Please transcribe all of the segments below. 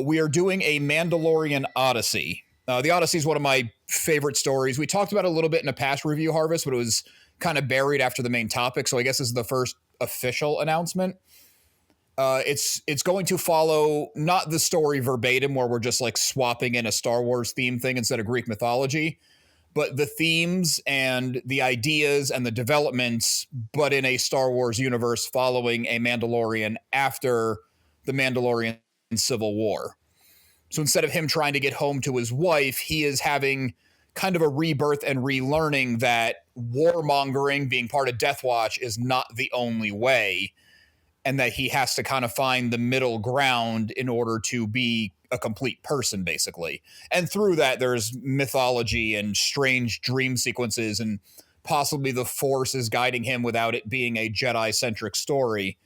we are doing a Mandalorian Odyssey. The Odyssey is one of my favorite stories. We talked about it a little bit in a past review, Harvest, but it was kind of buried after the main topic. So I guess this is the first official announcement. It's going to follow not the story verbatim where we're just like swapping in a Star Wars theme thing instead of Greek mythology, but the themes and the ideas and the developments, but in a Star Wars universe following a Mandalorian after the Mandalorian Civil War. So instead of him trying to get home to his wife, he is having kind of a rebirth and relearning that warmongering, being part of Death Watch, is not the only way, and that he has to kind of find the middle ground in order to be a complete person, basically. And through that, there's mythology and strange dream sequences, and possibly the Force is guiding him without it being a Jedi-centric story.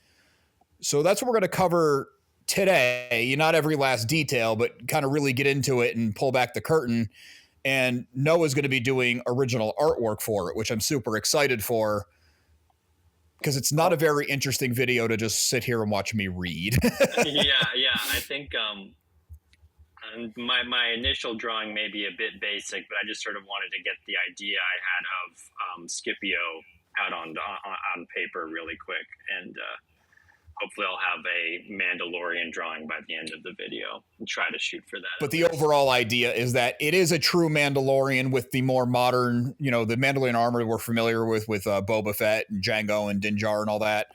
So that's what we're going to cover today. Not every last detail, but kind of really get into it and pull back the curtain. And Noah's going to be doing original artwork for it, which I'm super excited for, because it's not a very interesting video to just sit here and watch me read. Yeah. I think my initial drawing may be a bit basic, but I just sort of wanted to get the idea I had of Scipio out on paper really quick, and hopefully I'll have a Mandalorian drawing by the end of the video and try to shoot for that. But the overall idea is that it is a true Mandalorian with the more modern, the Mandalorian armor we're familiar with Boba Fett and Jango and Din Djarin and all that,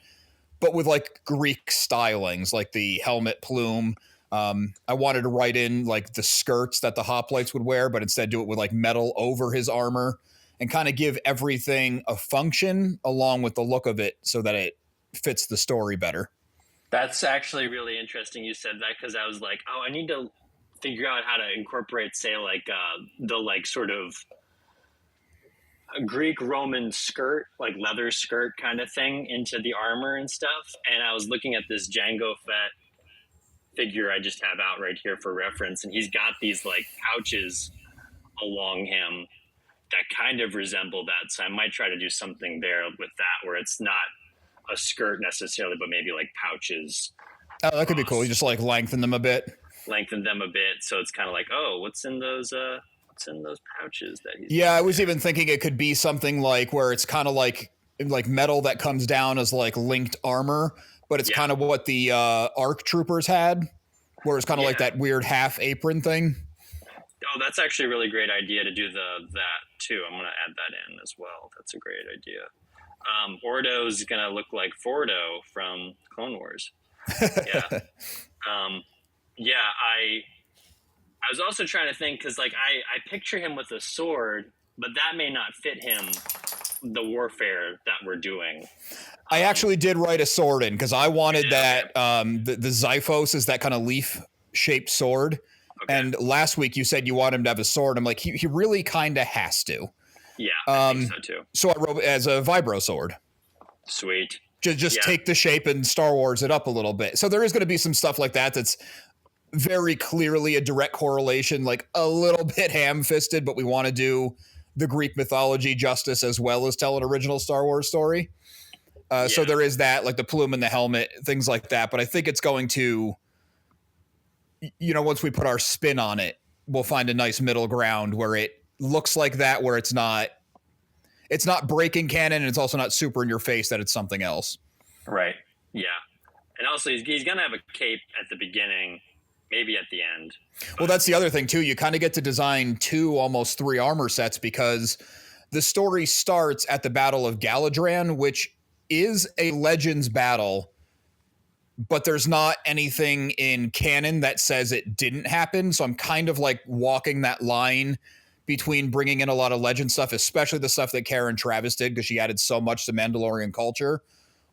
but with like Greek stylings, like the helmet plume. I wanted to write in like the skirts that the hoplites would wear, but instead do it with like metal over his armor and kind of give everything a function along with the look of it so that it fits the story better. That's actually really interesting you said that, because I was like, I need to figure out how to incorporate, say, like the like sort of a Greek Roman skirt, like leather skirt kind of thing into the armor and stuff. And I was looking at this Jango Fett figure I just have out right here for reference, and he's got these like pouches along him that kind of resemble that. So I might try to do something there with that, where it's not a skirt necessarily, but maybe like pouches. Oh, that could be cool. You just like lengthen them a bit. So it's kind of like, what's in those pouches that he's I was even thinking it could be something like where it's kind of like metal that comes down as like linked armor, but it's kind of what the ARC troopers had, where it's kind of like that weird half apron thing. Oh, that's actually a really great idea to do that too. I'm going to add that in as well. That's a great idea. Ordo's going to look like Fordo from Clone Wars. Yeah. I was also trying to think, because like I picture him with a sword, but that may not fit him, the warfare that we're doing. I actually did write a sword in, because I wanted that the Xiphos is that kind of leaf-shaped sword. Okay. And last week you said you want him to have a sword. I'm like, he really kind of has to. Yeah, I think so too. So I wrote it as a vibro sword. Sweet. Just take the shape and Star Wars it up a little bit. So there is going to be some stuff like that that's very clearly a direct correlation, like a little bit ham-fisted, but we want to do the Greek mythology justice as well as tell an original Star Wars story. So there is that, like the plume and the helmet, things like that. But I think it's going to, once we put our spin on it, we'll find a nice middle ground where it looks like that, where it's not breaking canon, and it's also not super in your face that it's something else. Right. Yeah. And also he's going to have a cape at the beginning, maybe at the end. Well, that's the other thing too. You kind of get to design 2, almost 3 armor sets, because the story starts at the Battle of Galadran, which is a Legends battle, but there's not anything in canon that says it didn't happen. So I'm kind of like walking that line between bringing in a lot of legend stuff, especially the stuff that Karen Travis did, because she added so much to Mandalorian culture,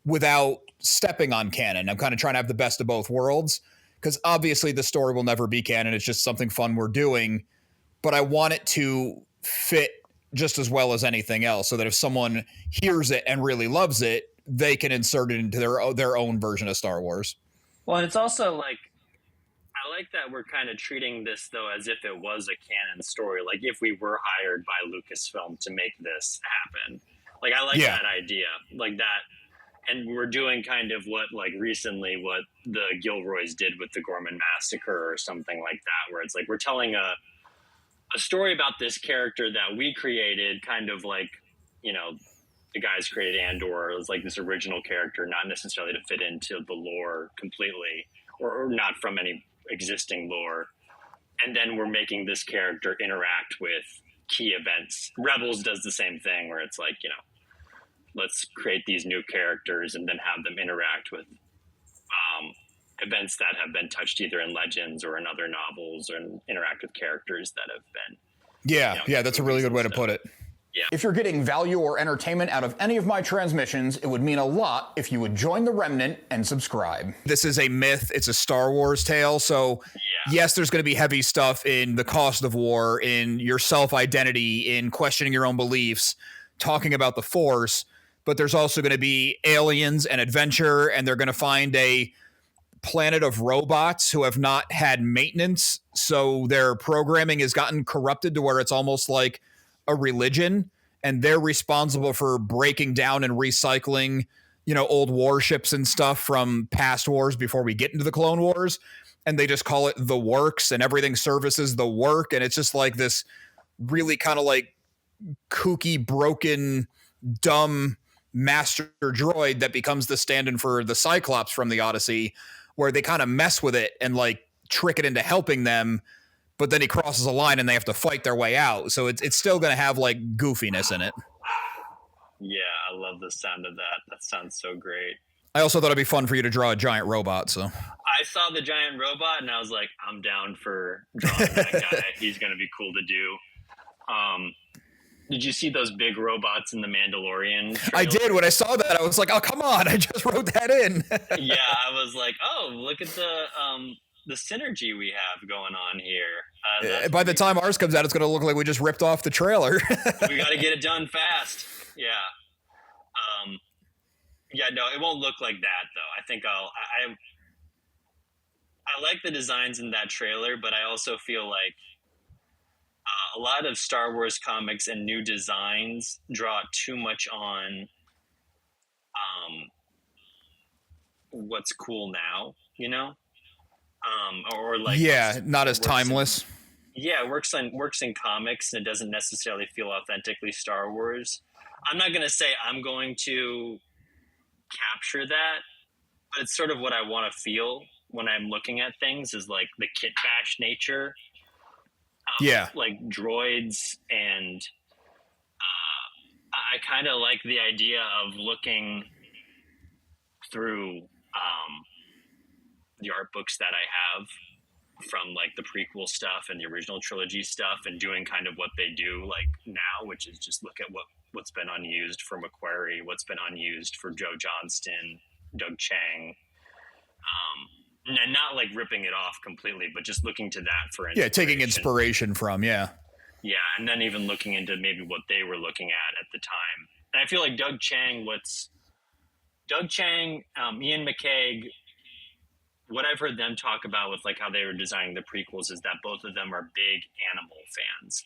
without stepping on canon. I'm kind of trying to have the best of both worlds, because obviously the story will never be canon. It's just something fun we're doing, but I want it to fit just as well as anything else, so that if someone hears it and really loves it, they can insert it into their own version of Star Wars. Well, and it's also like, I like that we're kind of treating this, though, as if it was a canon story. Like if we were hired by Lucasfilm to make this happen. Like I like that idea. Like that, and we're doing kind of what like recently what the Gilroys did with the Gorman Massacre or something like that, where it's like we're telling a story about this character that we created, kind of like, you know, the guys created Andor. It was like this original character, not necessarily to fit into the lore completely, or not from any existing lore. And then we're making this character interact with key events. Rebels does the same thing, where it's like, you know, let's create these new characters and then have them interact with events that have been touched either in legends or in other novels, and interact with characters that have been. Yeah, You know, yeah, that's a really good way to put it. Yeah. If you're getting value or entertainment out of any of my transmissions, it would mean a lot if you would join the Remnant and subscribe. This is a myth. It's a Star Wars tale. So, yes, there's going to be heavy stuff in the cost of war, in your self-identity, in questioning your own beliefs, talking about the Force. But there's also going to be aliens and adventure, and they're going to find a planet of robots who have not had maintenance. So their programming has gotten corrupted to where it's almost like a religion, and they're responsible for breaking down and recycling, you know, old warships and stuff from past wars before we get into the Clone Wars. And they just call it the works, and everything services the work. And it's just like this really kind of like kooky, broken, dumb master droid that becomes the stand-in for the Cyclops from the Odyssey, where they kind of mess with it and like trick it into helping them, but then he crosses a line and they have to fight their way out. So it's still going to have like goofiness in it. Yeah, I love the sound of that. That sounds so great. I also thought it'd be fun for you to draw a giant robot. So I saw the giant robot and I was like, I'm down for drawing that guy. He's going to be cool to do. Did you see those big robots in the Mandalorian trailer? I did. When I saw that, I was like, oh, come on. I just wrote that in. Yeah, I was like, oh, look at the synergy we have going on here. By the time ours comes out, it's going to look like we just ripped off the trailer. We got to get it done fast. Yeah. Yeah, no, it won't look like that though. I think I like the designs in that trailer, but I also feel like a lot of Star Wars comics and new designs draw too much on what's cool now, you know? Or like, yeah, not as timeless. It works in comics, and it doesn't necessarily feel authentically Star Wars. I'm not going to say I'm going to capture that, but it's sort of what I want to feel when I'm looking at things, is like the kit bash nature. Like droids, and I kind of like the idea of looking through the art books that I have from like the prequel stuff and the original trilogy stuff, and doing kind of what they do like now, which is just look at what's been unused for McQuarrie, what's been unused for Joe Johnston, Doug Chang, and not like ripping it off completely, but just looking to that for inspiration. Yeah, taking inspiration from, yeah, and then even looking into maybe what they were looking at the time. And I feel like Doug Chang, Ian McCaig, what I've heard them talk about with like how they were designing the prequels is that both of them are big animal fans,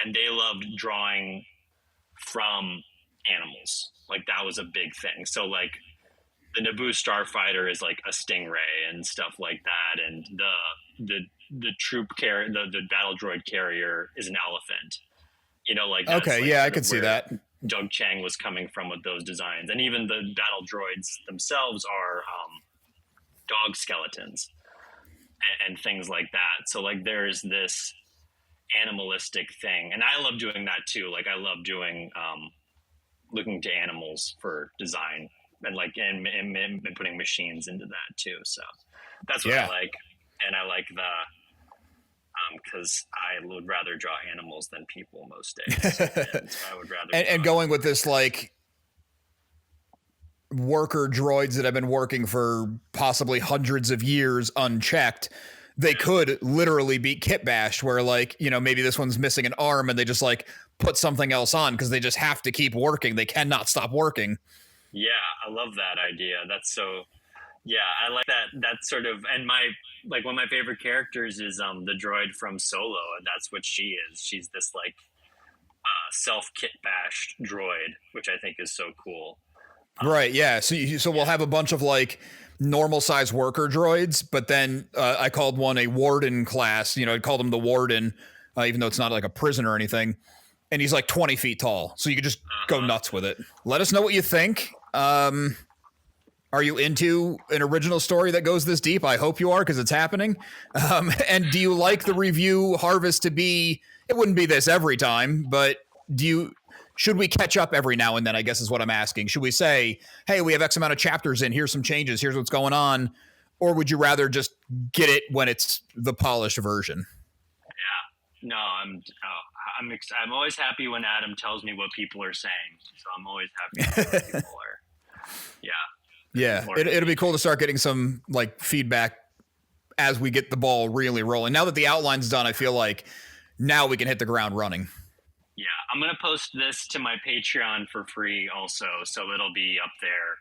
and they loved drawing from animals. Like that was a big thing. So like the Naboo starfighter is like a stingray and stuff like that, and the troop carrier, the battle droid carrier is an elephant. You know, like that's okay, like yeah, I could see that. Doug Chang was coming from with those designs, and even the battle droids themselves are dog skeletons and things like that. So like there's this animalistic thing, and I love doing that too. Like I love doing looking to animals for design, and like and putting machines into that too. So that's what I like, and I like the because I would rather draw animals than people most days. And I would rather and going with this like worker droids that have been working for possibly hundreds of years unchecked, they could literally be kit bashed, where like, you know, maybe this one's missing an arm and they just like put something else on because they just have to keep working. They cannot stop working. Yeah, I love that idea. That's so, yeah, I like that. That's sort of, and like one of my favorite characters is the droid from Solo, and that's what she is. She's this like self kit bashed droid, which I think is so cool. Right. Yeah. So we'll have a bunch of like normal size worker droids, but then I called one a warden class. I called him the warden, even though it's not like a prison or anything. And he's like 20 feet tall, so you could just go nuts with it. Let us know what you think. Are you into an original story that goes this deep? I hope you are, because it's happening. And do you like the review harvest to be? It wouldn't be this every time, but should we catch up every now and then, I guess is what I'm asking. Should we say, hey, we have X amount of chapters in, here's some changes, here's what's going on? Or would you rather just get it when it's the polished version? Yeah. No, I'm always happy when Adam tells me what people are saying. So I'm always happy when people are. Yeah. Yeah. It'll be cool to start getting some like feedback as we get the ball really rolling. Now that the outline's done, I feel like now we can hit the ground running. Yeah, I'm going to post this to my Patreon for free also, so it'll be up there